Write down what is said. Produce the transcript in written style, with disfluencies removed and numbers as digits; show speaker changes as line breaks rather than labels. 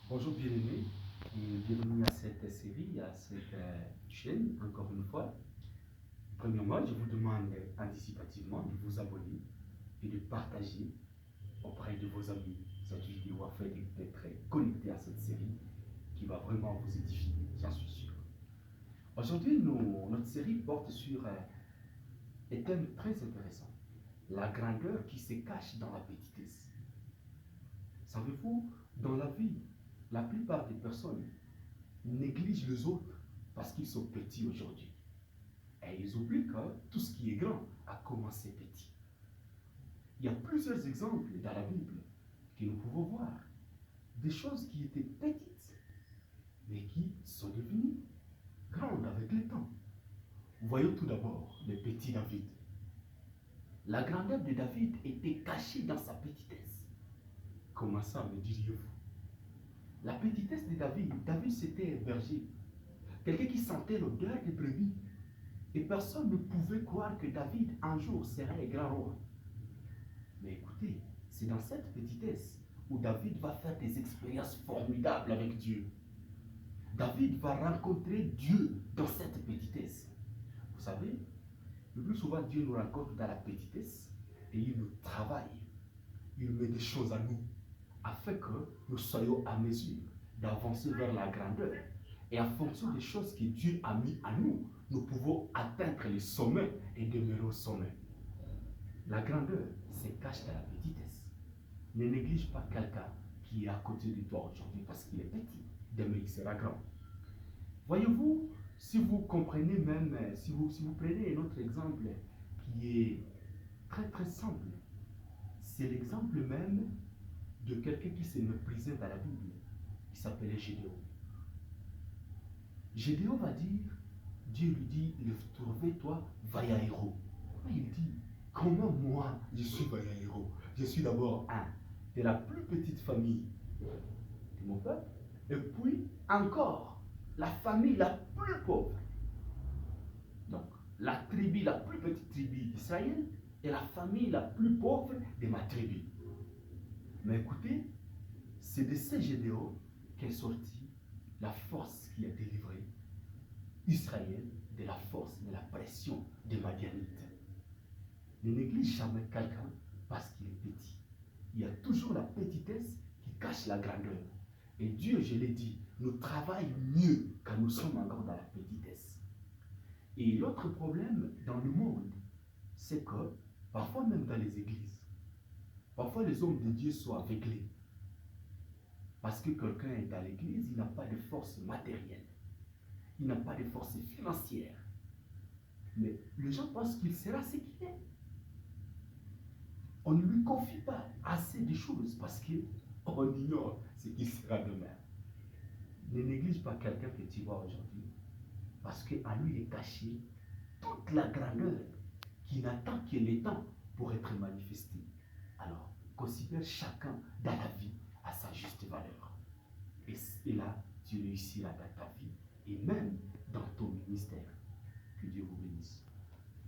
Bonjour bien-aimés et bienvenue à cette série, à cette chaîne, encore une fois. Premièrement, je vous demande anticipativement de vous abonner et de partager auprès de vos amis cette vidéo afin d'être connecté à cette série qui va vraiment vous édifier, j'en suis sûr. Aujourd'hui, notre série porte sur un thème très intéressant, la grandeur qui se cache dans la petitesse. Savez-vous, dans la vie, la plupart des personnes négligent les autres parce qu'ils sont petits aujourd'hui. Et ils oublient que tout ce qui est grand a commencé petit. Il y a plusieurs exemples dans la Bible que nous pouvons voir. Des choses qui étaient petites, mais qui sont devenues grandes avec le temps. Voyons tout d'abord le petit David. La grandeur de David était cachée dans sa petitesse. Comment ça, me diriez-vous? La petitesse de David, David c'était un berger, quelqu'un qui sentait l'odeur des brebis. Et personne ne pouvait croire que David un jour serait un grand roi. Mais écoutez, c'est dans cette petitesse où David va faire des expériences formidables avec Dieu. David va rencontrer Dieu dans cette petitesse. Vous savez, le plus souvent Dieu nous rencontre dans la petitesse et il nous travaille. Il met des choses à nous afin que nous soyons à mesure d'avancer vers la grandeur. Et en fonction des choses que Dieu a mis à nous, nous pouvons atteindre les sommets et demeurer au sommet. La grandeur se cache dans la petitesse. Ne néglige pas quelqu'un qui est à côté de toi aujourd'hui parce qu'il est petit. Demain, il sera grand. Voyez-vous, si vous comprenez même, si vous prenez un autre exemple qui est très très simple, c'est l'exemple même de quelqu'un qui s'est méprisé dans la Bible. Il s'appelait Gédéon. Gédéon va dire, Dieu lui dit, lève-toi, vaillant héros. Il dit, comment moi je suis vaillant héros? Je suis d'abord un de la plus petite famille de mon peuple, et puis encore la famille la plus pauvre. Donc, la tribu, la plus petite tribu d'Israël, est la famille la plus pauvre de ma tribu. Mais écoutez, c'est de ces Gédéon qu'est sortie la force qui a délivré Israël de la force, de la pression des Madianites. Ne néglige jamais quelqu'un parce qu'il est petit. Il y a toujours la petitesse qui cache la grandeur. Et Dieu, je l'ai dit, nous travaille mieux quand nous sommes encore dans la petitesse. Et l'autre problème dans le monde, c'est que parfois même dans les églises, parfois les hommes de Dieu sont aveuglés. Parce que quelqu'un est dans l'église, il n'a pas de force matérielle. Il n'a pas de force financière. Mais les gens pensent qu'il sera ce qu'il est. On ne lui confie pas assez de choses parce qu'on ignore ce qu'il sera demain. Ne néglige pas quelqu'un que tu vois aujourd'hui parce qu'à lui est cachée toute la grandeur qui n'attend que le temps pour être manifestée. Alors, considère chacun dans la vie à sa juste valeur. Et là, tu réussiras dans ta vie et même dans ton ministère. Que Dieu vous bénisse.